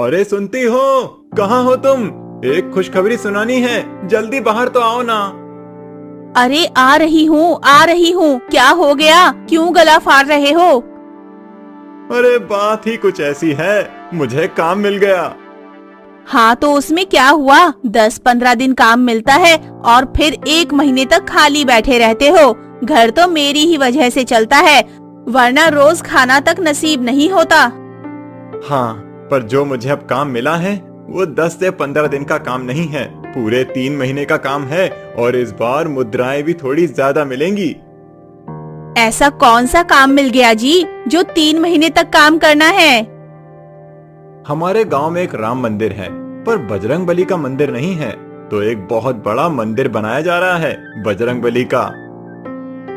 अरे सुनती हो? कहाँ हो तुम? एक खुशखबरी सुनानी है, जल्दी बाहर तो आओ ना। अरे आ रही हूँ आ रही हूँ। क्या हो गया, क्यों गला फाड़ रहे हो? अरे बात ही कुछ ऐसी है, मुझे काम मिल गया। हाँ तो उसमें क्या हुआ? 10-15 दिन काम मिलता है और फिर 1 महीने तक खाली बैठे रहते हो। घर तो मेरी ही वजह से चलता है, वरना रोज खाना तक नसीब नहीं होता। हाँ, पर जो मुझे अब काम मिला है वो 10 से 15 दिन का काम नहीं है, पूरे 3 महीने का काम है। और इस बार मुद्राएं भी थोड़ी ज्यादा मिलेंगी। ऐसा कौन सा काम मिल गया जी, जो 3 महीने तक काम करना है? हमारे गांव में एक राम मंदिर है, पर बजरंग बली का मंदिर नहीं है, तो एक बहुत बड़ा मंदिर बनाया जा रहा है बजरंग बली का।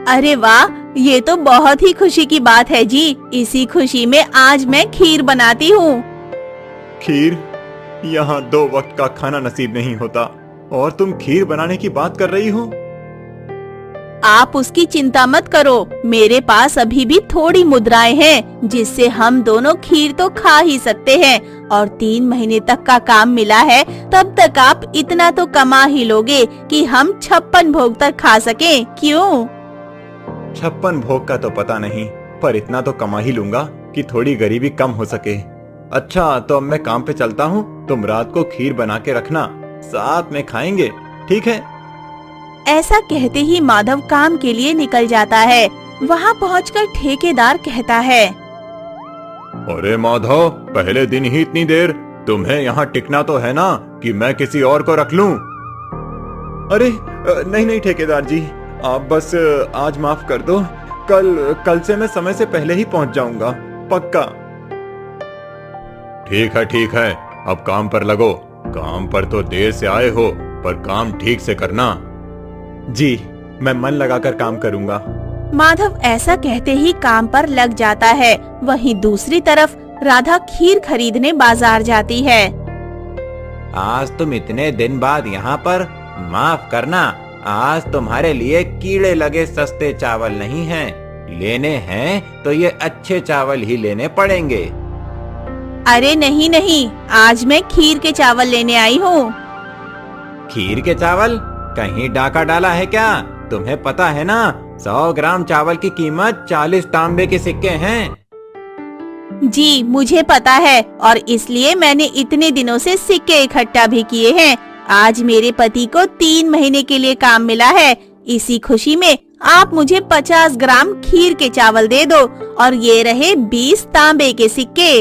अरे वाह, ये तो बहुत ही खुशी की बात है जी। इसी खुशी में आज मैं खीर बनाती हूँ। खीर? यहाँ 2 वक्त का खाना नसीब नहीं होता और तुम खीर बनाने की बात कर रही हो? आप उसकी चिंता मत करो, मेरे पास अभी भी थोड़ी मुद्राएं हैं, जिससे हम दोनों खीर तो खा ही सकते हैं। और 3 महीने तक का काम मिला है, तब तक आप इतना तो कमा ही लोगे कि हम 56 भोग तक खा सकें। क्यों? 56 भोग का तो पता नहीं, पर इतना तो कमा ही लूंगा कि थोड़ी गरीबी कम हो सके। अच्छा, तो अब मैं काम पे चलता हूँ, तुम रात को खीर बना के रखना, साथ में खाएंगे, ठीक है? ऐसा कहते ही माधव काम के लिए निकल जाता है। वहाँ पहुँचकर ठेकेदार कहता है, अरे माधव, पहले दिन ही इतनी देर, तुम्हें यहाँ टिकना तो है ना कि मैं किसी और को रख लूं? अरे नहीं नहीं ठेकेदार जी, आप बस आज माफ कर दो। कल से मैं समय से पहले ही पहुंच जाऊंगा, पक्का। ठीक है, अब काम पर लगो। काम पर तो देर से आए हो, पर काम ठीक से करना। जी, मैं मन लगाकर काम करूंगा। माधव ऐसा कहते ही काम पर लग जाता है। वहीं दूसरी तरफ राधा खीर खरीदने बाजार जाती है। आज तुम इतने दिन बाद यहाँ पर? माफ करना, आज तुम्हारे लिए कीड़े लगे सस्ते चावल नहीं हैं। लेने हैं तो ये अच्छे चावल ही लेने पड़ेंगे। अरे नहीं नहीं, आज मैं खीर के चावल लेने आई हूँ। खीर के चावल? कहीं डाका डाला है क्या? तुम्हें पता है ना, 100 ग्राम चावल की कीमत 40 तांबे के सिक्के हैं। जी मुझे पता है, और इसलिए मैंने इतने दिनों से सिक्के इकट्ठा भी किए हैं। आज मेरे पति को 3 महीने के लिए काम मिला है। इसी खुशी में आप मुझे 50 ग्राम खीर के चावल दे दो, और ये रहे 20 तांबे के सिक्के।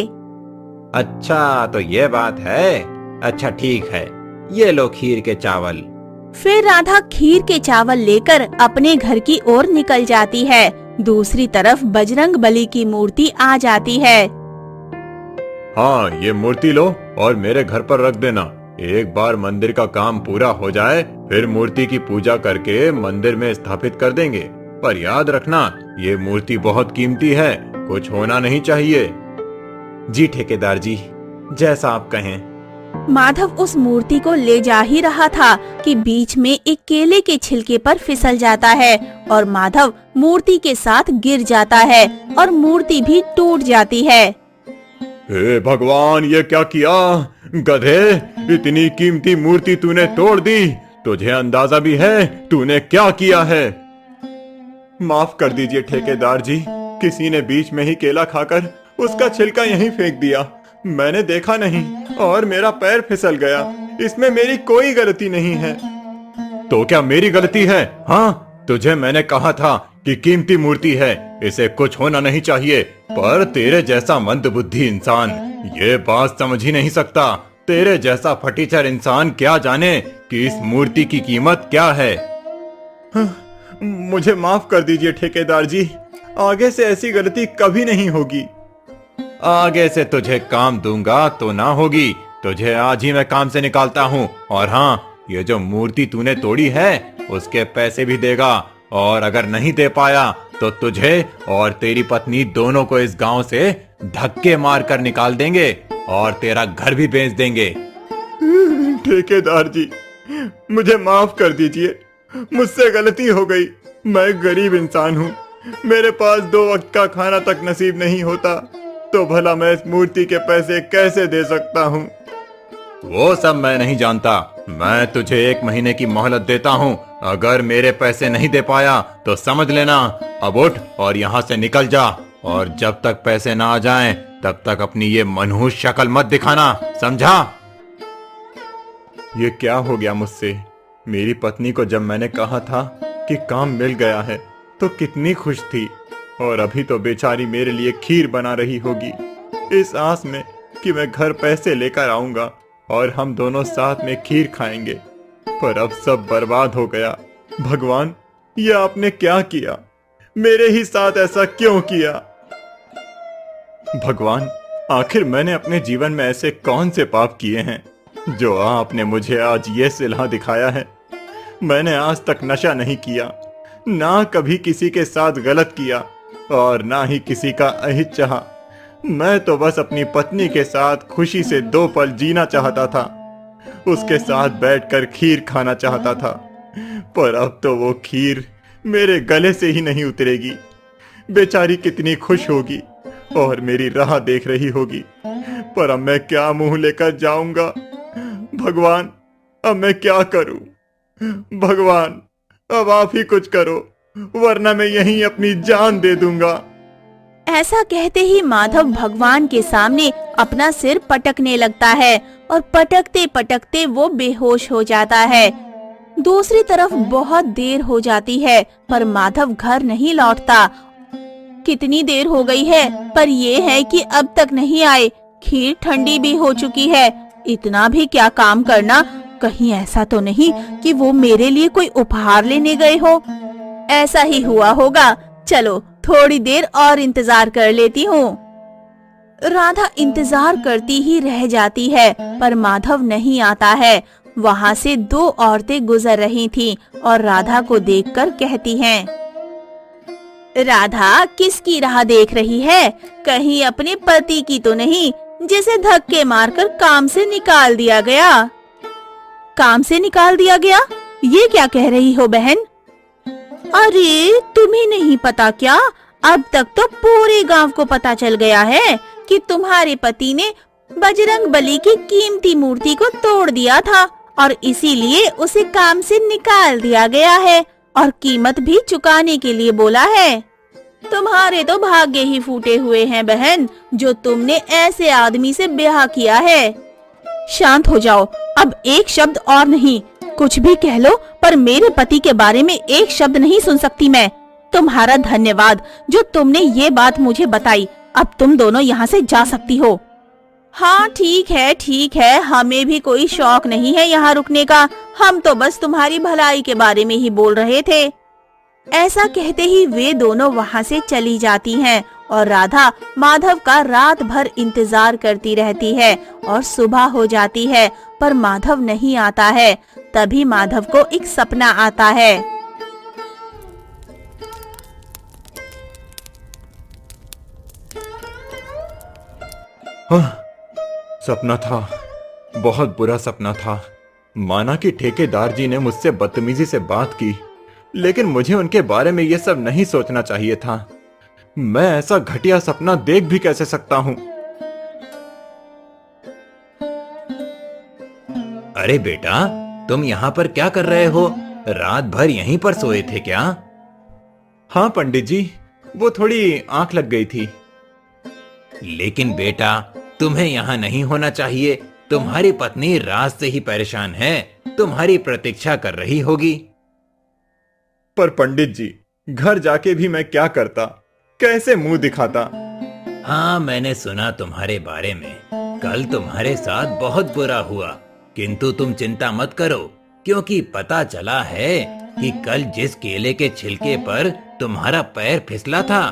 अच्छा तो ये बात है। अच्छा ठीक है, ये लो खीर के चावल। फिर राधा खीर के चावल लेकर अपने घर की ओर निकल जाती है। दूसरी तरफ बजरंग बली की मूर्ति आ जाती है। हाँ, ये मूर्ति लो और मेरे घर पर रख देना। एक बार मंदिर का काम पूरा हो जाए, फिर मूर्ति की पूजा करके मंदिर में स्थापित कर देंगे। पर याद रखना, ये मूर्ति बहुत कीमती है, कुछ होना नहीं चाहिए। जी ठेकेदार जी, जैसा आप कहें। माधव उस मूर्ति को ले जा ही रहा था कि बीच में एक केले के छिलके पर फिसल जाता है और माधव मूर्ति के साथ गिर जाता है और मूर्ति भी टूट जाती है। हे भगवान, ये क्या किया? गधे, इतनी कीमती मूर्ति तूने तोड़ दी। तुझे अंदाजा भी है तूने क्या किया है? माफ कर दीजिए ठेकेदार जी, किसी ने बीच में ही केला खाकर उसका छिलका यहीं फेंक दिया। मैंने देखा नहीं और मेरा पैर फिसल गया। इसमें मेरी कोई गलती नहीं है। तो क्या मेरी गलती है? हाँ, तुझे मैंने कहा था कि कीमती मूर्ति है, इसे कुछ होना नहीं चाहिए। पर तेरे जैसा मंदबुद्धि इंसान ये बात समझ ही नहीं सकता। तेरे जैसा फटीचर इंसान क्या जाने कि इस मूर्ति की कीमत क्या है। मुझे माफ कर दीजिए ठेकेदार जी, आगे से ऐसी गलती कभी नहीं होगी। आगे से तुझे काम दूंगा तो ना होगी। तुझे आज ही मैं काम से निकालता हूँ। और हाँ, ये जो मूर्ति तूने तोड़ी है उसके पैसे भी देगा, और अगर नहीं दे पाया तो तुझे और तेरी पत्नी दोनों को इस गांव से धक्के मार कर निकाल देंगे और तेरा घर भी बेच देंगे। ठेकेदार जी, मुझे माफ कर दीजिए, मुझसे गलती हो गई। मैं गरीब इंसान हूँ, मेरे पास 2 वक्त का खाना तक नसीब नहीं होता। तो भला मैं इस मूर्ति के पैसे कैसे दे सकता हूँ? वो सब मैं नहीं जानता। मैं तुझे 1 महीने की मोहलत देता हूँ। अगर मेरे पैसे नहीं दे पाया तो समझ लेना, अब उठ और यहाँ से निकल जा। और जब तक पैसे ना आ जाएं, तब तक अपनी ये मनहूस शक्ल मत दिखाना, समझा? ये क्या हो गया मुझसे? मेरी पत्नी को जब मैंने कहा था कि काम मिल गया है तो कितनी खुश थी, और अभी तो बेचारी मेरे लिए खीर बना रही होगी, इस आस में कि मैं घर पैसे लेकर आऊंगा और हम दोनों साथ में खीर खाएंगे। पर अब सब बर्बाद हो गया। भगवान, ये आपने क्या किया? मेरे ही साथ ऐसा क्यों किया? भगवान, आखिर मैंने अपने जीवन में ऐसे कौन से पाप किए हैं जो आपने मुझे आज ये सिला दिखाया है? मैंने आज तक नशा नहीं किया, ना कभी किसी के साथ गलत किया, और ना ही किसी का अहित चाहा। मैं तो बस अपनी पत्नी के साथ खुशी से 2 पल जीना चाहता था, उसके साथ बैठकर खीर खाना चाहता था। पर अब तो वो खीर मेरे गले से ही नहीं उतरेगी। बेचारी कितनी खुश होगी और मेरी राह देख रही होगी, पर अब मैं क्या मुंह लेकर जाऊंगा? भगवान, अब मैं क्या करूं? भगवान, अब आप ही कुछ करो, वरना मैं यहीं अपनी जान दे दूंगा। ऐसा कहते ही माधव भगवान के सामने अपना सिर पटकने लगता है और पटकते पटकते वो बेहोश हो जाता है। दूसरी तरफ बहुत देर हो जाती है पर माधव घर नहीं लौटता। कितनी देर हो गई है, पर ये है कि अब तक नहीं आए। खीर ठंडी भी हो चुकी है। इतना भी क्या काम करना, कहीं ऐसा तो नहीं कि वो मेरे लिए कोई उपहार लेने गए हो। ऐसा ही हुआ होगा। चलो थोड़ी देर और इंतजार कर लेती हूँ। राधा इंतजार करती ही रह जाती है पर माधव नहीं आता है। वहाँ से 2 औरतें गुजर रही थीं और राधा को देखकर कहती हैं, राधा, किसकी राह देख रही है? कहीं अपने पति की तो नहीं, जिसे धक्के मारकर काम से निकाल दिया गया। काम से निकाल दिया गया? ये क्या कह रही हो बहन? अरे, तुम्हें नहीं पता क्या? अब तक तो पूरे गांव को पता चल गया है कि तुम्हारे पति ने बजरंगबली की कीमती मूर्ति को तोड़ दिया था और इसीलिए उसे काम से निकाल दिया गया है और कीमत भी चुकाने के लिए बोला है। तुम्हारे तो भाग्य ही फूटे हुए हैं बहन, जो तुमने ऐसे आदमी से ब्याह किया है। शांत हो जाओ, अब एक शब्द और नहीं। कुछ भी कह लो, पर मेरे पति के बारे में एक शब्द नहीं सुन सकती मैं। तुम्हारा धन्यवाद जो तुमने ये बात मुझे बताई। अब तुम दोनों यहाँ से जा सकती हो। हाँ ठीक है, हमें भी कोई शौक नहीं है यहाँ रुकने का। हम तो बस तुम्हारी भलाई के बारे में ही बोल रहे थे। ऐसा कहते ही वे दोनों वहाँ से चली जाती हैं और राधा माधव का रात भर इंतजार करती रहती है और सुबह हो जाती है पर माधव नहीं आता है। तभी माधव को एक सपना आता है। सपना था, बहुत बुरा सपना था। माना कि ठेकेदार जी ने मुझसे बदतमीजी से बात की, लेकिन मुझे उनके बारे में ये सब नहीं सोचना चाहिए था। मैं ऐसा घटिया सपना देख भी कैसे सकता हूँ? अरे बेटा, तुम यहाँ पर क्या कर रहे हो? रात भर यहीं पर सोए थे क्या? हाँ पंडित जी, वो थोड़ी आंख लग गई थी। लेकिन बेटा, तुम्हें यहाँ नहीं होना चाहिए। तुम्हारी पत्नी रात से ही परेशान है, तुम्हारी प्रतीक्षा कर रही होगी। पर पंडित जी, घर जाके भी मैं क्या करता, कैसे मुंह दिखाता? हाँ, मैंने सुना तुम्हारे बारे में। कल तुम्हारे साथ बहुत बुरा हुआ, किंतु तुम चिंता मत करो, क्योंकि पता चला है कि कल जिस केले के छिलके पर तुम्हारा पैर फिसला था,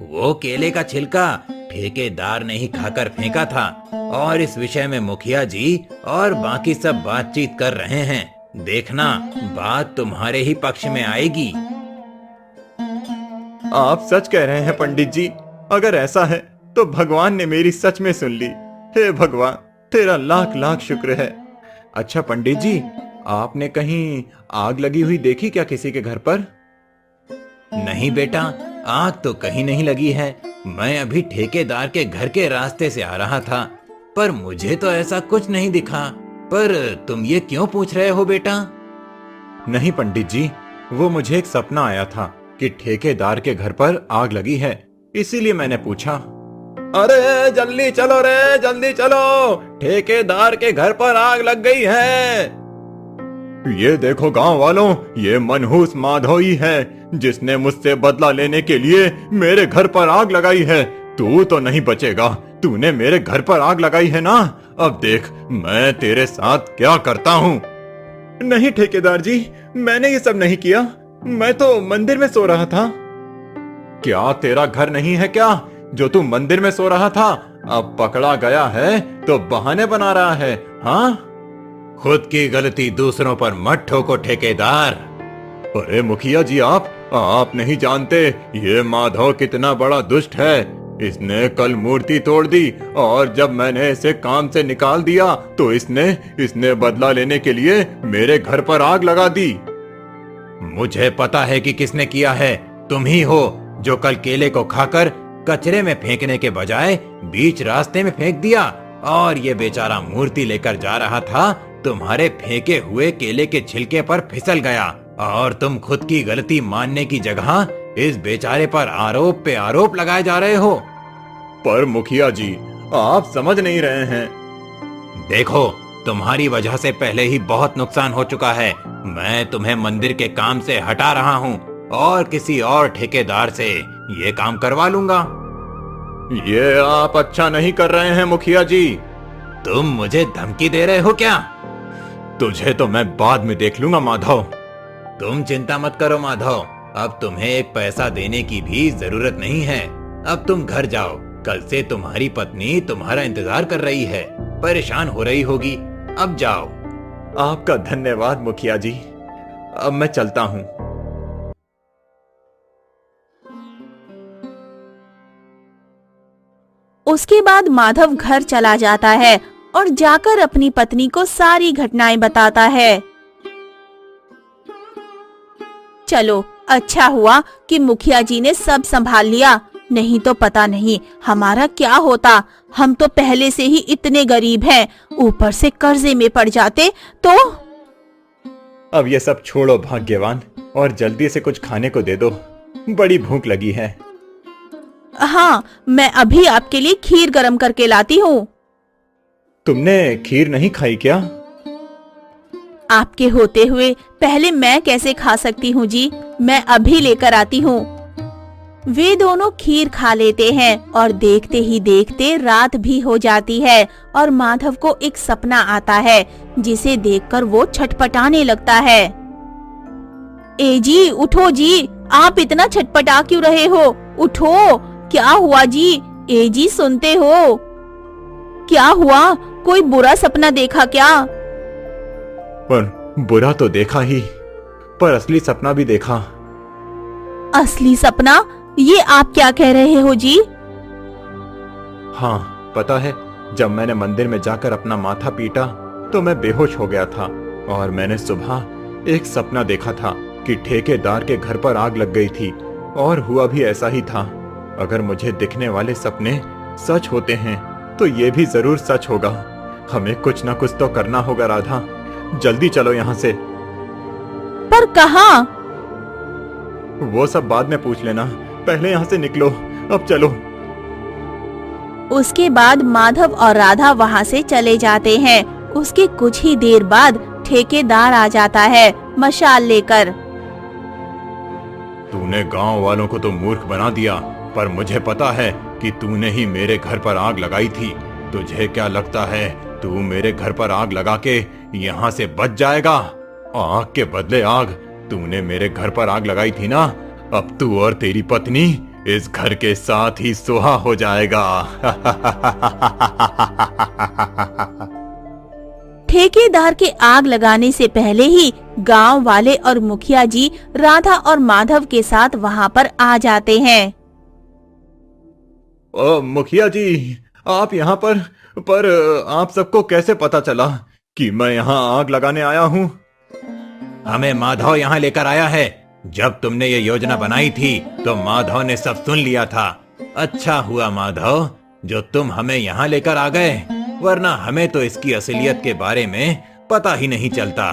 वो केले का छिलका ठेकेदार ने ही खाकर फेंका था। और इस विषय में मुखिया जी और बाकी सब बातचीत कर रहे हैं। देखना, बात तुम्हारे ही पक्ष में आएगी। आप सच कह रहे हैं पंडित जी। अगर ऐसा है तो भगवान ने मेरी सच में सुन ली। हे भगवान, तेरा लाख लाख शुक्र है। अच्छा पंडित जी, आपने कहीं आग लगी हुई देखी क्या किसी के घर पर? नहीं बेटा, आग तो कहीं नहीं लगी है। मैं अभी ठेकेदार के घर के रास्ते से आ रहा था, पर मुझे तो ऐसा कुछ नहीं दिखा। पर तुम ये क्यों पूछ रहे हो बेटा? नहीं पंडित जी, वो मुझे एक सपना आया था कि ठेकेदार के घर पर आग लगी है, इसीलिए मैंने पूछा। अरे जल्दी चलो रे, जल्दी चलो, ठेकेदार के घर पर आग लग गई है। ये देखो गांव वालों, ये मनहूस माधव ही है जिसने मुझसे बदला लेने के लिए मेरे घर पर आग लगाई है। तू तो नहीं बचेगा, तूने मेरे घर पर आग लगाई है ना, अब देख मैं तेरे साथ क्या करता हूँ। नहीं ठेकेदार जी, मैंने ये सब नहीं किया, मैं तो मंदिर में सो रहा था। क्या तेरा घर नहीं है क्या जो तू मंदिर में सो रहा था? अब पकड़ा गया है तो बहाने बना रहा है। हाँ, खुद की गलती दूसरों पर मत ठोको ठेकेदार। अरे मुखिया जी, आप नहीं जानते ये माधव कितना बड़ा दुष्ट है। इसने कल मूर्ति तोड़ दी और जब मैंने इसे काम से निकाल दिया तो इसने बदला लेने के लिए मेरे घर पर आग लगा दी। मुझे पता है कि किसने किया है। तुम ही हो जो कल केले को खाकर कचरे में फेंकने के बजाय बीच रास्ते में फेंक दिया, और ये बेचारा मूर्ति लेकर जा रहा था, तुम्हारे फेंके हुए केले के छिलके पर फिसल गया, और तुम खुद की गलती मानने की जगह इस बेचारे पर आरोप पे आरोप लगाए जा रहे हो। पर मुखिया जी, आप समझ नहीं रहे हैं। देखो, तुम्हारी वजह से पहले ही बहुत नुकसान हो चुका है। मैं तुम्हें मंदिर के काम से हटा रहा हूँ और किसी और ठेकेदार से ये काम करवा लूंगा। ये आप अच्छा नहीं कर रहे हैं मुखिया जी। तुम मुझे धमकी दे रहे हो क्या? तुझे तो मैं बाद में देख लूंगा माधव। तुम चिंता मत करो माधव, अब तुम्हें एक पैसा देने की भी जरूरत नहीं है। अब तुम घर जाओ, कल से तुम्हारी पत्नी तुम्हारा इंतजार कर रही है, परेशान हो रही होगी। अब जाओ। आपका धन्यवाद मुखिया जी, अब मैं चलता हूँ। उसके बाद माधव घर चला जाता है और जाकर अपनी पत्नी को सारी घटनाएं बताता है। चलो, अच्छा हुआ कि मुखिया जी ने सब संभाल लिया, नहीं तो पता नहीं हमारा क्या होता। हम तो पहले से ही इतने गरीब हैं, ऊपर से कर्जे में पड़ जाते तो। अब ये सब छोड़ो भाग्यवान, और जल्दी से कुछ खाने को दे दो, बड़ी भूख लगी है। हाँ, मैं अभी आपके लिए खीर गरम करके लाती हूँ। तुमने खीर नहीं खाई क्या? आपके होते हुए पहले मैं कैसे खा सकती हूँ जी, मैं अभी लेकर आती हूँ। वे दोनों खीर खा लेते हैं और देखते ही देखते रात भी हो जाती है और माधव को एक सपना आता है जिसे देखकर वो छटपटाने लगता है। ए जी, उठो जी, आप इतना छटपटा क्यों रहे हो? उठो, क्या हुआ जी? ए जी, सुनते हो? क्या हुआ? कोई बुरा सपना देखा क्या? पर बुरा तो देखा ही, पर असली सपना भी देखा। असली सपना? ये आप क्या कह रहे हो जी? हाँ, पता है, जब मैंने मंदिर में जाकर अपना माथा पीटा तो मैं बेहोश हो गया था, और मैंने सुबह एक सपना देखा था कि ठेकेदार के घर पर आग लग गई थी, और हुआ भी ऐसा ही था। अगर मुझे दिखने वाले सपने सच होते हैं तो ये भी जरूर सच होगा। हमें कुछ ना कुछ तो करना होगा राधा, जल्दी चलो यहाँ से। पर कहाँ? वो सब बाद में पूछ लेना, पहले यहाँ से निकलो, अब चलो। उसके बाद माधव और राधा वहाँ से चले जाते हैं। उसके कुछ ही देर बाद ठेकेदार आ जाता है मशाल लेकर। तूने गांव वालों को तो मूर्ख बना दिया, पर मुझे पता है कि तूने ही मेरे घर पर आग लगाई थी। तुझे क्या लगता है तू मेरे घर पर आग लगा के यहाँ से बच जाएगा? आग के बदले आग। तूने मेरे घर पर आग लगाई थी ना, अब तू और तेरी पत्नी इस घर के साथ ही सुहा हो जाएगा। ठेकेदार के आग लगाने से पहले ही गांव वाले और मुखिया जी राधा और माधव के साथ वहां पर आ जाते हैं। मुखिया जी, आप यहाँ पर आप सबको कैसे पता चला कि मैं यहाँ आग लगाने आया हूँ? हमें माधव यहाँ लेकर आया है। जब तुमने ये योजना बनाई थी तो माधव ने सब सुन लिया था। अच्छा हुआ माधव जो तुम हमें यहाँ लेकर आ गए, वरना हमें तो इसकी असलियत के बारे में पता ही नहीं चलता।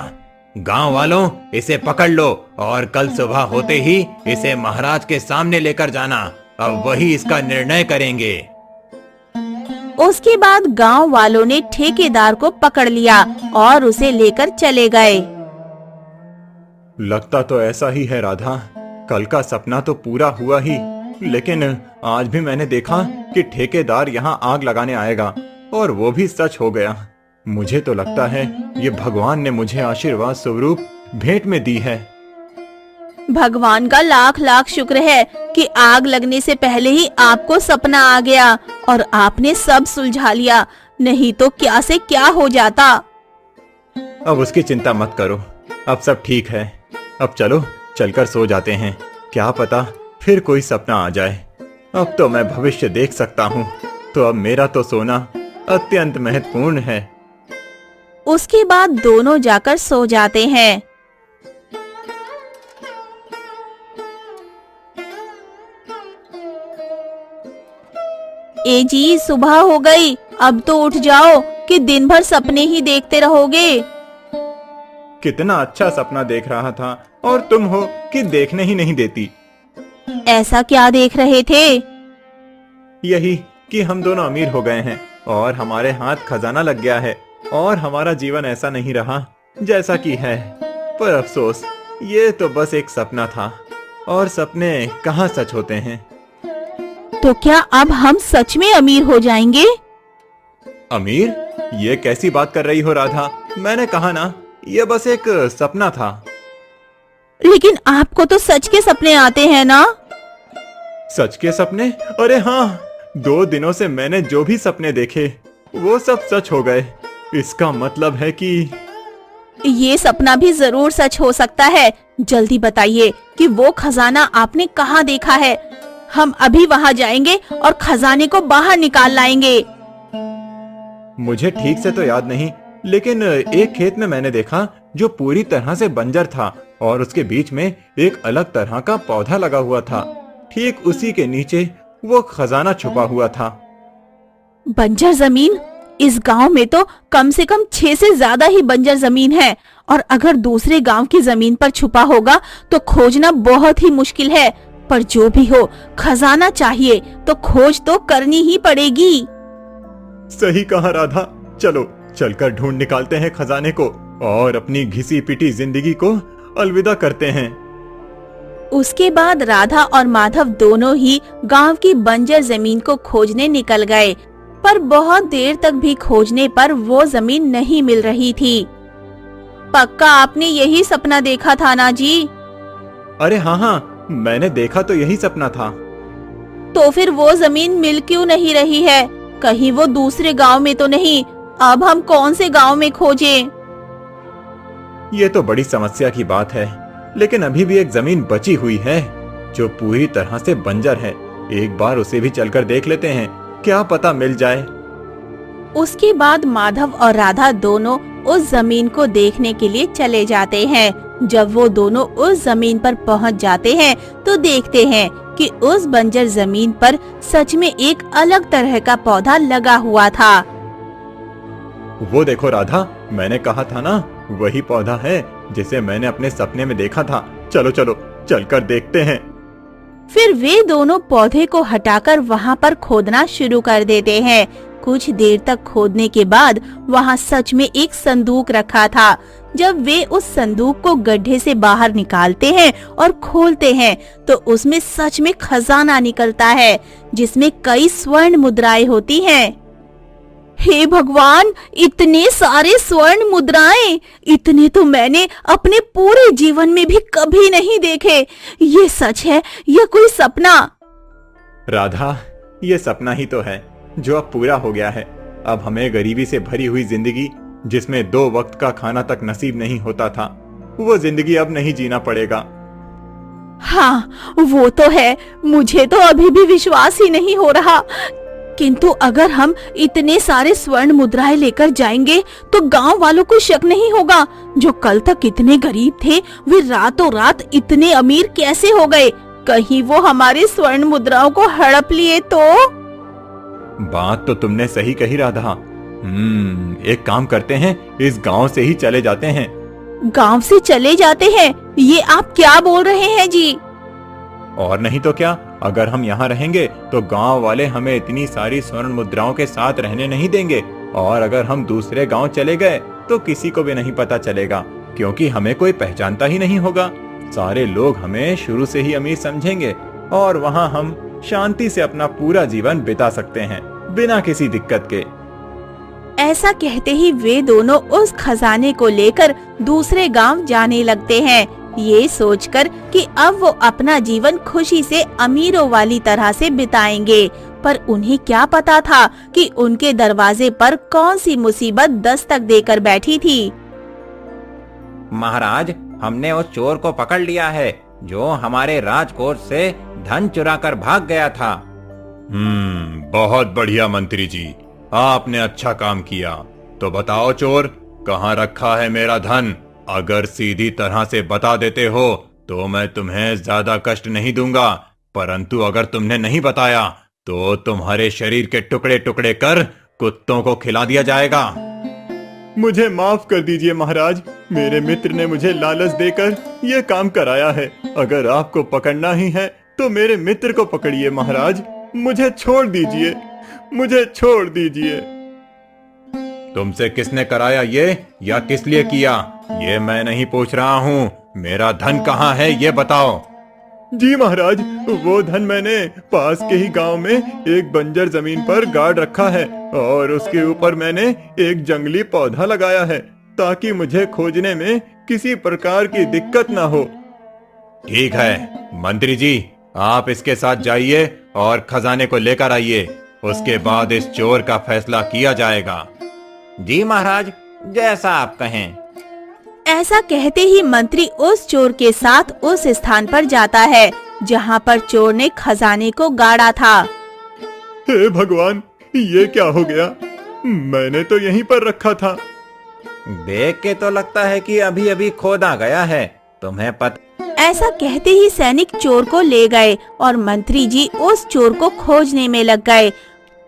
गांव वालों, इसे पकड़ लो और कल सुबह होते ही इसे महाराज के सामने लेकर जाना। अब वही इसका निर्णय करेंगे। उसके बाद गांव वालों ने ठेकेदार को पकड़ लिया और उसे लेकर चले गए। लगता तो ऐसा ही है राधा, कल का सपना तो पूरा हुआ ही, लेकिन आज भी मैंने देखा कि ठेकेदार यहाँ आग लगाने आएगा और वो भी सच हो गया। मुझे तो लगता है ये भगवान ने मुझे आशीर्वाद स्वरूप भेंट में दी है। भगवान का लाख लाख शुक्र है कि आग लगने से पहले ही आपको सपना आ गया और आपने सब सुलझा लिया, नहीं तो क्या से क्या हो जाता। अब उसकी चिंता मत करो, अब सब ठीक है। अब चलो चलकर सो जाते हैं, क्या पता फिर कोई सपना आ जाए। अब तो मैं भविष्य देख सकता हूँ, तो अब मेरा तो सोना अत्यंत महत्वपूर्ण है। उसके बाद दोनों जाकर सो जाते हैं। ए जी, सुबह हो गई, अब तो उठ जाओ कि दिन भर सपने ही देखते रहोगे। कितना अच्छा सपना देख रहा था और तुम हो कि देखने ही नहीं देती। ऐसा क्या देख रहे थे? यही कि हम दोनों अमीर हो गए हैं और हमारे हाथ खजाना लग गया है और हमारा जीवन ऐसा नहीं रहा जैसा कि है। पर अफसोस, ये तो बस एक सपना था और सपने कहाँ सच होते हैं। तो क्या अब हम सच में अमीर हो जाएंगे? अमीर? ये कैसी बात कर रही हो राधा? मैंने कहा ना, ये बस एक सपना था। लेकिन आपको तो सच के सपने आते हैं ना? सच के सपने? अरे हाँ, 2 दिनों से मैंने जो भी सपने देखे वो सब सच हो गए। इसका मतलब है कि ये सपना भी जरूर सच हो सकता है। जल्दी बताइए कि वो खजाना आपने कहाँ देखा है। हम अभी वहाँ जाएंगे और खजाने को बाहर निकाल लाएंगे। मुझे ठीक से तो याद नहीं, लेकिन एक खेत में मैंने देखा जो पूरी तरह से बंजर था और उसके बीच में एक अलग तरह का पौधा लगा हुआ था। ठीक उसी के नीचे वो खजाना छुपा हुआ था। बंजर जमीन? इस गांव में तो कम से कम 6 से ज्यादा ही बंजर जमीन है, और अगर दूसरे गांव की जमीन पर छुपा होगा तो खोजना बहुत ही मुश्किल है। पर जो भी हो, खजाना चाहिए तो खोज तो करनी ही पड़ेगी। सही कहा राधा, चलो चलकर ढूंढ निकालते हैं खजाने को और अपनी घिसी पिटी जिंदगी को अलविदा करते हैं। उसके बाद राधा और माधव दोनों ही गांव की बंजर जमीन को खोजने निकल गए, पर बहुत देर तक भी खोजने पर वो जमीन नहीं मिल रही थी। पक्का आपने यही सपना देखा था ना जी? अरे हाँ, मैंने देखा तो यही सपना था। तो फिर वो जमीन मिल क्यों नहीं रही है? कहीं वो दूसरे गांव में तो नहीं? अब हम कौन से गांव में खोजें? ये तो बड़ी समस्या की बात है, लेकिन अभी भी एक जमीन बची हुई है जो पूरी तरह से बंजर है। एक बार उसे भी चलकर देख लेते हैं, क्या पता मिल जाए। उसके बाद माधव और राधा दोनों उस जमीन को देखने के लिए चले जाते हैं। जब वो दोनों उस जमीन पर पहुंच जाते हैं तो देखते हैं कि उस बंजर जमीन पर सच में एक अलग तरह का पौधा लगा हुआ था। वो देखो राधा, मैंने कहा था ना, वही पौधा है जिसे मैंने अपने सपने में देखा था। चलो चलो चलकर देखते हैं। फिर वे दोनों पौधे को हटाकर वहाँ पर खोदना शुरू कर देते हैं। कुछ देर तक खोदने के बाद वहाँ सच में एक संदूक रखा था। जब वे उस संदूक को गड्ढे से बाहर निकालते हैं और खोलते हैं तो उसमें सच में खजाना निकलता है, जिसमें कई स्वर्ण मुद्राएं होती हैं। हे भगवान, इतने सारे स्वर्ण मुद्राएं! इतने तो मैंने अपने पूरे जीवन में भी कभी नहीं देखे। ये सच है या कोई सपना? राधा, ये सपना ही तो है जो अब पूरा हो गया है। अब हमें गरीबी से भरी हुई जिंदगी, जिसमें 2 वक्त का खाना तक नसीब नहीं होता था, वो जिंदगी अब नहीं जीना पड़ेगा। हाँ, वो तो है। मुझे तो अभी भी विश्वास ही नहीं हो रहा किंतु अगर हम इतने सारे स्वर्ण मुद्राएं लेकर जाएंगे तो गांव वालों को शक नहीं होगा। जो कल तक इतने गरीब थे वे रातों रात इतने अमीर कैसे हो गए? कहीं वो हमारे स्वर्ण मुद्राओं को हड़प लिए तो? बात तो तुमने सही कही राधा। एक काम करते हैं, इस गांव से ही चले जाते हैं। गांव से चले जाते हैं? ये आप क्या बोल रहे हैं जी? और नहीं तो क्या, अगर हम यहाँ रहेंगे तो गांव वाले हमें इतनी सारी स्वर्ण मुद्राओं के साथ रहने नहीं देंगे, और अगर हम दूसरे गांव चले गए तो किसी को भी नहीं पता चलेगा, क्योंकि हमें कोई पहचानता ही नहीं होगा। सारे लोग हमें शुरू से ही अमीर समझेंगे और वहाँ हम शांति से अपना पूरा जीवन बिता सकते हैं बिना किसी दिक्कत के। ऐसा कहते ही वे दोनों उस खजाने को लेकर दूसरे गांव जाने लगते हैं, ये सोचकर कि अब वो अपना जीवन खुशी से अमीरों वाली तरह से बिताएंगे। पर उन्हें क्या पता था कि उनके दरवाजे पर कौन सी मुसीबत दस्तक देकर बैठी थी। महाराज, हमने उस चोर को पकड़ लिया है जो हमारे राजकोष से धन चुरा कर भाग गया था। बहुत बढ़िया मंत्री जी, आपने अच्छा काम किया। तो बताओ चोर, कहाँ रखा है मेरा धन? अगर सीधी तरह से बता देते हो तो मैं तुम्हें ज्यादा कष्ट नहीं दूंगा, परंतु अगर तुमने नहीं बताया तो तुम्हारे शरीर के टुकड़े टुकड़े कर कुत्तों को खिला दिया जाएगा। मुझे माफ कर दीजिए महाराज, मेरे मित्र ने मुझे लालच देकर यह काम कराया है। अगर आपको पकड़ना ही है तो मेरे मित्र को पकड़िए महाराज, मुझे छोड़ दीजिए, मुझे छोड़ दीजिए। तुमसे किसने कराया ये, या किस लिए किया, ये मैं नहीं पूछ रहा हूँ। मेरा धन कहाँ है ये बताओ। जी महाराज, वो धन मैंने पास के ही गांव में एक बंजर जमीन पर गाड़ रखा है, और उसके ऊपर मैंने एक जंगली पौधा लगाया है ताकि मुझे खोजने में किसी प्रकार की दिक्कत ना हो। ठीक है मंत्री जी, आप इसके साथ जाइए और खजाने को लेकर आइए, उसके बाद इस चोर का फैसला किया जाएगा। जी महाराज, जैसा आप कहें। ऐसा कहते ही मंत्री उस चोर के साथ उस स्थान पर जाता है जहाँ पर चोर ने खजाने को गाड़ा था। हे भगवान, ये क्या हो गया? मैंने तो यहीं पर रखा था। देख के तो लगता है कि अभी अभी खोदा गया है, तुम्हें पता। ऐसा कहते ही सैनिक चोर को ले गए और मंत्री जी उस चोर को खोजने में लग गए।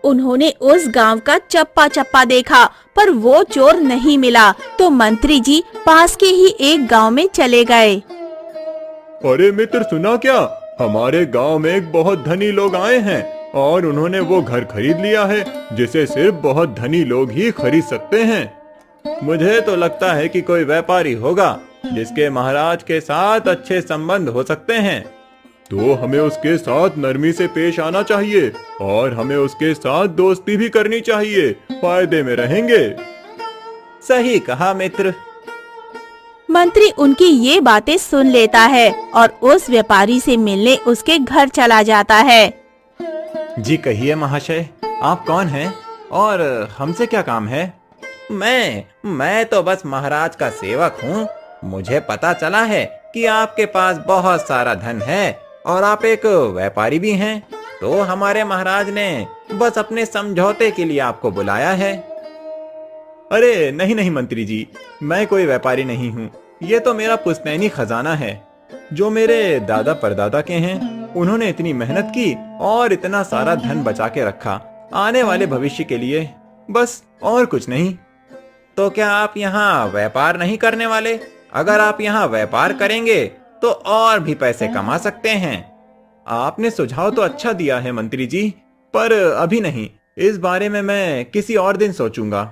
उन्होंने उस गांव का चप्पा चप्पा देखा पर वो चोर नहीं मिला, तो मंत्री जी पास के ही एक गांव में चले गए। अरे मित्र, सुना क्या? हमारे गांव में एक बहुत धनी लोग आए हैं और उन्होंने वो घर खरीद लिया है जिसे सिर्फ बहुत धनी लोग ही खरीद सकते हैं। मुझे तो लगता है कि कोई व्यापारी होगा जिसके महाराज के साथ अच्छे संबंध हो सकते हैं, तो हमें उसके साथ नरमी से पेश आना चाहिए और हमें उसके साथ दोस्ती भी करनी चाहिए, फायदे में रहेंगे। सही कहा मित्र। मंत्री उनकी ये बातें सुन लेता है और उस व्यापारी से मिलने उसके घर चला जाता है। जी कहिए महाशय, आप कौन हैं और हमसे क्या काम है? मैं तो बस महाराज का सेवक हूँ। मुझे पता चला है कि आपके पास बहुत सारा धन है और आप एक व्यापारी भी हैं, तो हमारे महाराज ने बस अपने समझौते के लिए आपको बुलाया है। अरे नहीं नहीं मंत्री जी, मैं कोई व्यापारी नहीं हूँ। ये तो मेरा पुश्तैनी खजाना है जो मेरे दादा परदादा के हैं। उन्होंने इतनी मेहनत की और इतना सारा धन बचा के रखा आने वाले भविष्य के लिए, बस और कुछ नहीं। तो क्या आप यहाँ व्यापार नहीं करने वाले? अगर आप यहाँ व्यापार करेंगे तो और भी पैसे कमा सकते हैं। आपने सुझाव तो अच्छा दिया है मंत्री जी, पर अभी नहीं, इस बारे में मैं किसी और दिन सोचूंगा।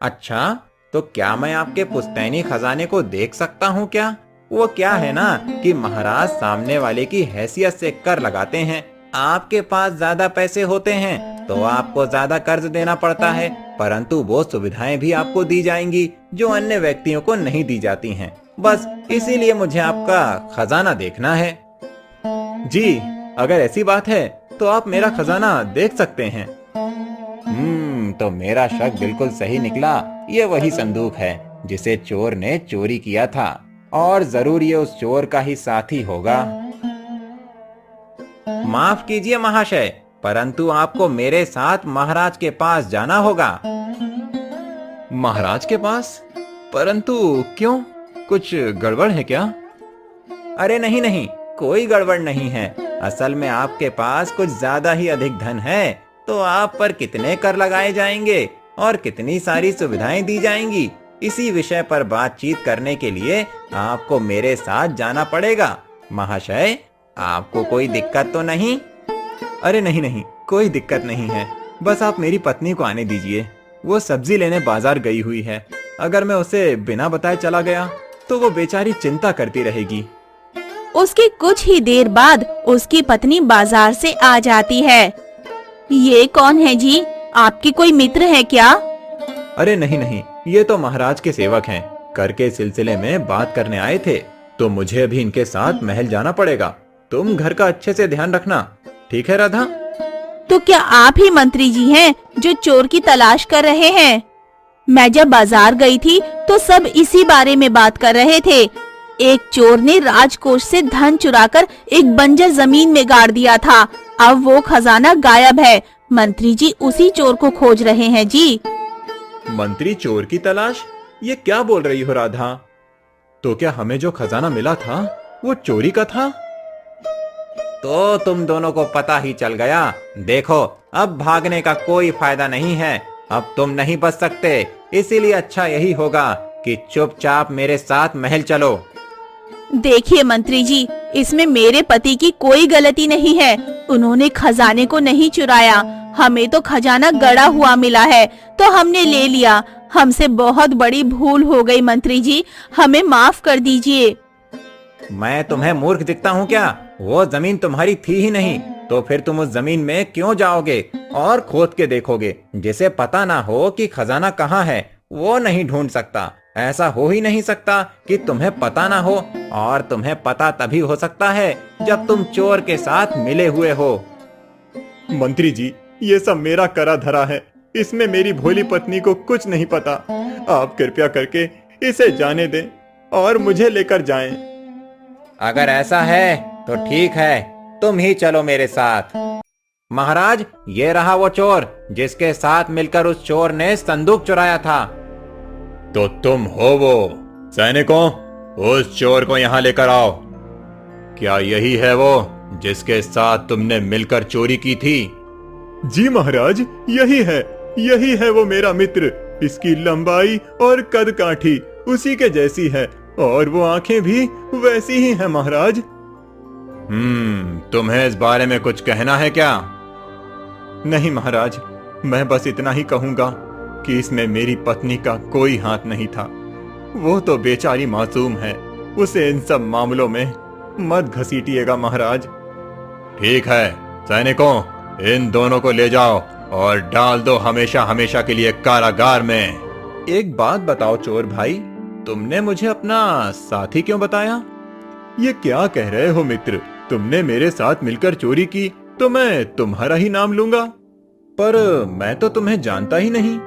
अच्छा, तो क्या मैं आपके पुश्तैनी खजाने को देख सकता हूँ क्या? वो क्या है ना कि महाराज सामने वाले की हैसियत से कर लगाते हैं। आपके पास ज्यादा पैसे होते हैं तो आपको ज्यादा कर्ज देना पड़ता है, परंतु वो सुविधाएं भी आपको दी जाएंगी जो अन्य व्यक्तियों को नहीं दी जाती हैं। बस इसीलिए मुझे आपका खजाना देखना है। जी, अगर ऐसी बात है तो आप मेरा खजाना देख सकते हैं। तो मेरा शक बिल्कुल सही निकला। ये वही संदूक है जिसे चोर ने चोरी किया था, और जरूर ये उस चोर का ही साथी होगा। माफ कीजिए महाशय, परंतु आपको मेरे साथ महाराज के पास जाना होगा। महाराज के पास? परंतु क्यों? कुछ गड़बड़ है क्या? अरे नहीं नहीं, कोई गड़बड़ नहीं है। असल में आपके पास कुछ ज्यादा ही अधिक धन है, तो आप पर कितने कर लगाए जाएंगे और कितनी सारी सुविधाएं दी जाएंगी, इसी विषय पर बातचीत करने के लिए आपको मेरे साथ जाना पड़ेगा। महाशय, आपको कोई दिक्कत तो नहीं? अरे नहीं नहीं, कोई दिक्कत नहीं है। बस आप मेरी पत्नी को आने दीजिए। वो सब्जी लेने बाजार गई हुई है। अगर मैं उसे बिना बताए चला गया तो वो बेचारी चिंता करती रहेगी। उसके कुछ ही देर बाद उसकी पत्नी बाजार से आ जाती है। ये कौन है जी? आपके कोई मित्र है क्या? अरे नहीं नहीं, ये तो महाराज के सेवक हैं। कर के सिलसिले में बात करने आए थे, तो मुझे अभी इनके साथ महल जाना पड़ेगा। तुम घर का अच्छे से ध्यान रखना, ठीक है राधा? तो क्या आप ही मंत्री जी हैं जो चोर की तलाश कर रहे हैं? मैं जब बाजार गई थी तो सब इसी बारे में बात कर रहे थे। एक चोर ने राजकोष से धन चुराकर एक बंजर जमीन में गाड़ दिया था। अब वो खजाना गायब है। मंत्री जी उसी चोर को खोज रहे हैं जी। मंत्री चोर की तलाश? ये क्या बोल रही हो राधा? तो क्या हमें जो खजाना मिला था वो चोरी का था? तो तुम दोनों को पता ही चल गया। देखो, अब भागने का कोई फायदा नहीं है। अब तुम नहीं बच सकते, इसीलिए अच्छा यही होगा कि चुपचाप मेरे साथ महल चलो। देखिए मंत्री जी, इसमें मेरे पति की कोई गलती नहीं है। उन्होंने खजाने को नहीं चुराया। हमें तो खजाना गड़ा हुआ मिला है, तो हमने ले लिया। हमसे बहुत बड़ी भूल हो गई मंत्री जी, हमें माफ कर दीजिए। मैं तुम्हें मूर्ख दिखता हूँ क्या? वो जमीन तुम्हारी थी ही नहीं, तो फिर तुम उस जमीन में क्यों जाओगे और खोद के देखोगे? जिसे पता ना हो कि खजाना कहाँ है, वो नहीं ढूंढ सकता। ऐसा हो ही नहीं सकता कि तुम्हें पता ना हो, और तुम्हें पता तभी हो सकता है जब तुम चोर के साथ मिले हुए हो। मंत्री जी, ये सब मेरा करा धरा है। इसमें मेरी भोली पत्नी को कुछ नहीं पता। आप कृपया करके इसे जाने दें और मुझे लेकर जाएं। अगर ऐसा है तो ठीक है, तुम ही चलो मेरे साथ। महाराज, ये रहा वो चोर जिसके साथ मिलकर उस चोर ने संदूक चुराया था। तो तुम हो वो? सैनिकों, उस चोर को यहाँ लेकर आओ। क्या यही है वो जिसके साथ तुमने मिलकर चोरी की थी? जी महाराज, यही है वो मेरा मित्र। इसकी लंबाई और कद काठी उसी के जैसी है, और वो आंखें भी वैसी ही हैं महाराज। तुम्हें इस बारे में कुछ कहना है क्या? नहीं महाराज, मैं बस इतना ही कहूंगा कि इसमें मेरी पत्नी का कोई हाथ नहीं था। वो तो बेचारी मासूम है, उसे इन सब मामलों में मत घसीटिएगा महाराज। ठीक है सैनिकों, इन दोनों को ले जाओ और डाल दो हमेशा हमेशा के लिए कारागार में। एक बात बताओ चोर भाई, तुमने मुझे अपना साथी क्यों बताया? ये क्या कह रहे हो मित्र? तुमने मेरे साथ मिलकर चोरी की तो मैं तुम्हारा ही नाम लूंगा। पर मैं तो तुम्हें जानता ही नहीं।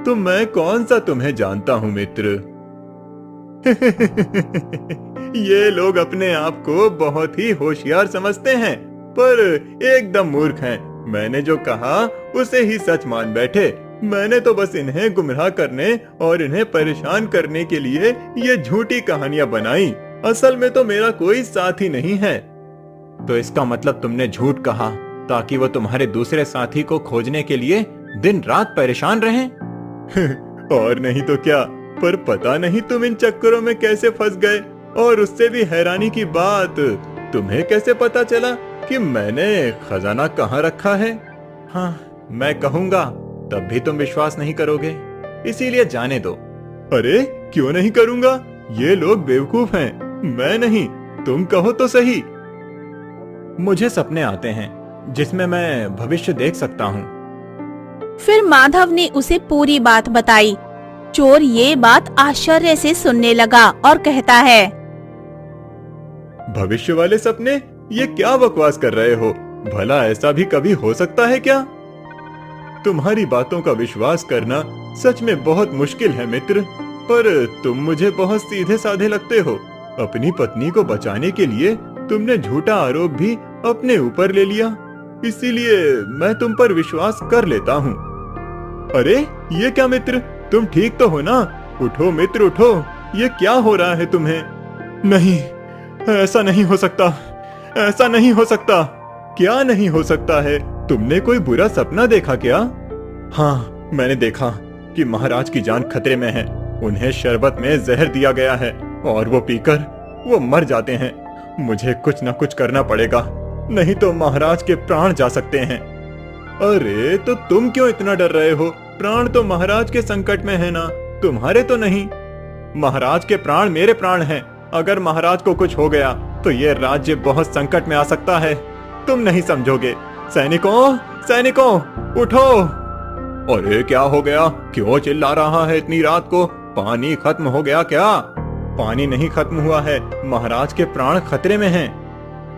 तो मैं कौन सा तुम्हें जानता हूँ मित्र? ये लोग अपने आप को बहुत ही होशियार समझते हैं, पर एकदम मूर्ख हैं। मैंने जो कहा उसे ही सच मान बैठे। मैंने तो बस इन्हें गुमराह करने और इन्हें परेशान करने के लिए ये झूठी कहानियां बनाई। असल में तो मेरा कोई साथी नहीं है। तो इसका मतलब तुमने झूठ कहा ताकि वो तुम्हारे दूसरे साथी को खोजने के लिए दिन रात परेशान रहें? और नहीं तो क्या। पर पता नहीं तुम इन चक्करों में कैसे फंस गए, और उससे भी हैरानी की बात, तुम्हें कैसे पता चला कि मैंने खजाना कहाँ रखा है? हाँ, मैं कहूँगा तब भी तुम विश्वास नहीं करोगे, इसीलिए जाने दो। अरे क्यों नहीं करूँगा? ये लोग बेवकूफ हैं, मैं नहीं। तुम कहो तो सही। मुझे सपने आते हैं जिसमें मैं भविष्य देख सकता हूँ। फिर माधव ने उसे पूरी बात बताई। चोर ये बात आश्चर्य से सुनने लगा और कहता है, भविष्य वाले सपने? ये क्या बकवास कर रहे हो? भला ऐसा भी कभी हो सकता है क्या? तुम्हारी बातों का विश्वास करना सच में बहुत मुश्किल है मित्र, पर तुम मुझे बहुत सीधे साधे लगते हो। अपनी पत्नी को बचाने के लिए तुमने झूठा आरोप भी अपने ऊपर ले लिया। इसीलिए मैं तुम पर विश्वास कर लेता हूँ। अरे ये क्या मित्र, तुम ठीक तो हो ना? उठो मित्र उठो, ये क्या हो रहा है तुम्हें? नहीं, ऐसा नहीं हो सकता, ऐसा नहीं हो सकता। क्या नहीं हो सकता है? तुमने कोई बुरा सपना देखा क्या? हाँ, मैंने देखा कि महाराज की जान खतरे में है। उन्हें शरबत में जहर दिया गया है और वो पीकर वो मर जाते हैं। मुझे कुछ न कुछ करना पड़ेगा, नहीं तो महाराज के प्राण जा सकते हैं। अरे तो तुम क्यों इतना डर रहे हो? प्राण तो महाराज के संकट में है ना, तुम्हारे तो नहीं। महाराज के प्राण मेरे प्राण हैं। अगर महाराज को कुछ हो गया तो ये राज्य बहुत संकट में आ सकता है। तुम नहीं समझोगे। सैनिकों, सैनिकों, उठो। अरे क्या हो गया? क्यों चिल्ला रहा है इतनी रात को? पानी खत्म हो गया क्या? पानी नहीं खत्म हुआ है, महाराज के प्राण खतरे में हैं।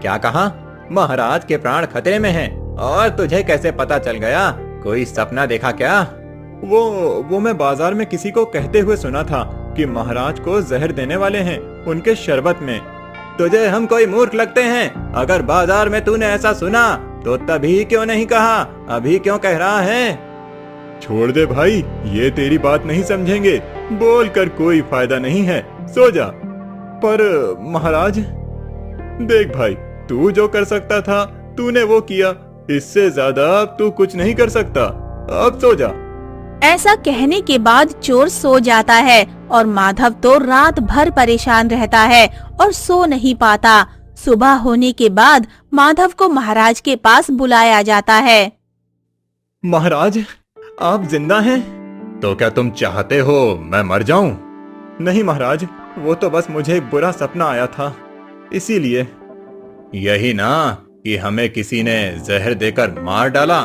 क्या कहा? महाराज के प्राण खतरे में हैं? और तुझे कैसे पता चल गया? कोई सपना देखा क्या? वो मैं बाजार में किसी को कहते हुए सुना था कि महाराज को जहर देने वाले हैं उनके शरबत में। तुझे हम कोई मूर्ख लगते हैं? अगर बाजार में तूने ऐसा सुना तो तभी क्यों नहीं कहा? अभी क्यों कह रहा है? छोड़ दे भाई, ये तेरी बात नहीं समझेंगे। बोल कर कोई फायदा नहीं है, सो जा। पर महाराज, देख भाई, तू जो कर सकता था तूने वो किया। इससे ज्यादा अब तू कुछ नहीं कर सकता। अब सो जा। ऐसा कहने के बाद चोर सो जाता है और माधव तो रात भर परेशान रहता है और सो नहीं पाता। सुबह होने के बाद माधव को महाराज के पास बुलाया जाता है। महाराज, आप जिंदा हैं? तो क्या तुम चाहते हो मैं मर जाऊं? नहीं महाराज, वो तो बस मुझे एक बुरा सपना आया था, इसीलिए। यही ना कि हमें किसी ने जहर देकर मार डाला?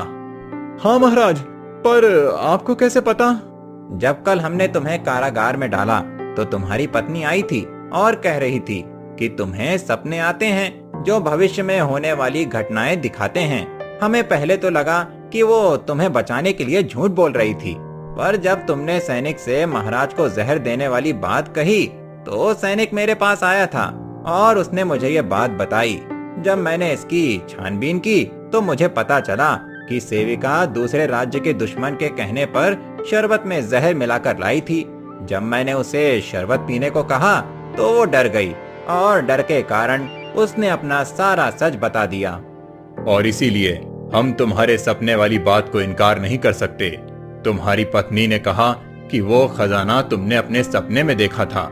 हाँ महाराज, पर आपको कैसे पता? जब कल हमने तुम्हें कारागार में डाला तो तुम्हारी पत्नी आई थी और कह रही थी कि तुम्हें सपने आते हैं जो भविष्य में होने वाली घटनाएं दिखाते हैं। हमें पहले तो लगा कि वो तुम्हें बचाने के लिए झूठ बोल रही थी, पर जब तुमने सैनिक से महाराज को जहर देने वाली बात कही तो सैनिक मेरे पास आया था और उसने मुझे ये बात बताई। जब मैंने इसकी छानबीन की तो मुझे पता चला कि सेविका दूसरे राज्य के दुश्मन के कहने पर शरबत में जहर मिलाकर लाई थी। जब मैंने उसे शरबत पीने को कहा तो वो डर गई और डर के कारण उसने अपना सारा सच बता दिया। और इसीलिए हम तुम्हारे सपने वाली बात को इनकार नहीं कर सकते। तुम्हारी पत्नी ने कहा कि वो खजाना तुमने अपने सपने में देखा था,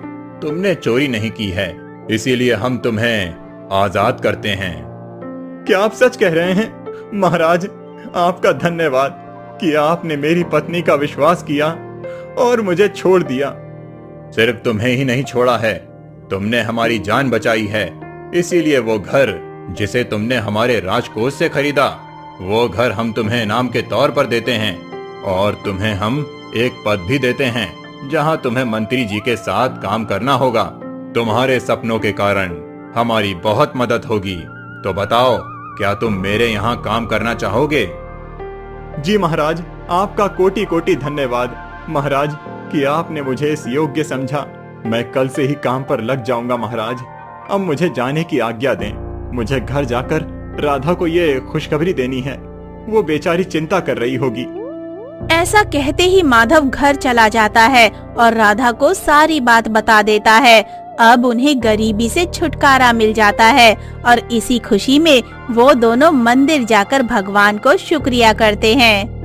तुमने चोरी नहीं की है, इसीलिए हम तुम्हें आजाद करते हैं। क्या आप सच कह रहे हैं? महाराज, आपका धन्यवाद कि आपने मेरी पत्नी का विश्वास किया और मुझे छोड़ दिया। सिर्फ तुम्हें ही नहीं छोड़ा है, तुमने हमारी जान बचाई है। इसीलिए वो घर जिसे तुमने हमारे राजकोष से खरीदा, वो घर हम तुम्हें इनाम के तौर पर देते हैं और तुम्हें हम एक पद भी देते हैं जहां तुम्हें मंत्री जी के साथ काम करना होगा। तुम्हारे सपनों के कारण हमारी बहुत मदद होगी। तो बताओ, क्या तुम मेरे यहाँ काम करना चाहोगे? जी महाराज, आपका कोटि कोटि धन्यवाद महाराज कि आपने मुझे इस योग्य समझा। मैं कल से ही काम पर लग जाऊंगा महाराज। अब मुझे जाने की आज्ञा दें। मुझे घर जाकर राधा को ये खुशखबरी देनी है, वो बेचारी चिंता कर रही होगी। ऐसा कहते ही माधव घर चला जाता है और राधा को सारी बात बता देता है। अब उन्हें गरीबी से छुटकारा मिल जाता है और इसी खुशी में वो दोनों मंदिर जाकर भगवान को शुक्रिया करते हैं।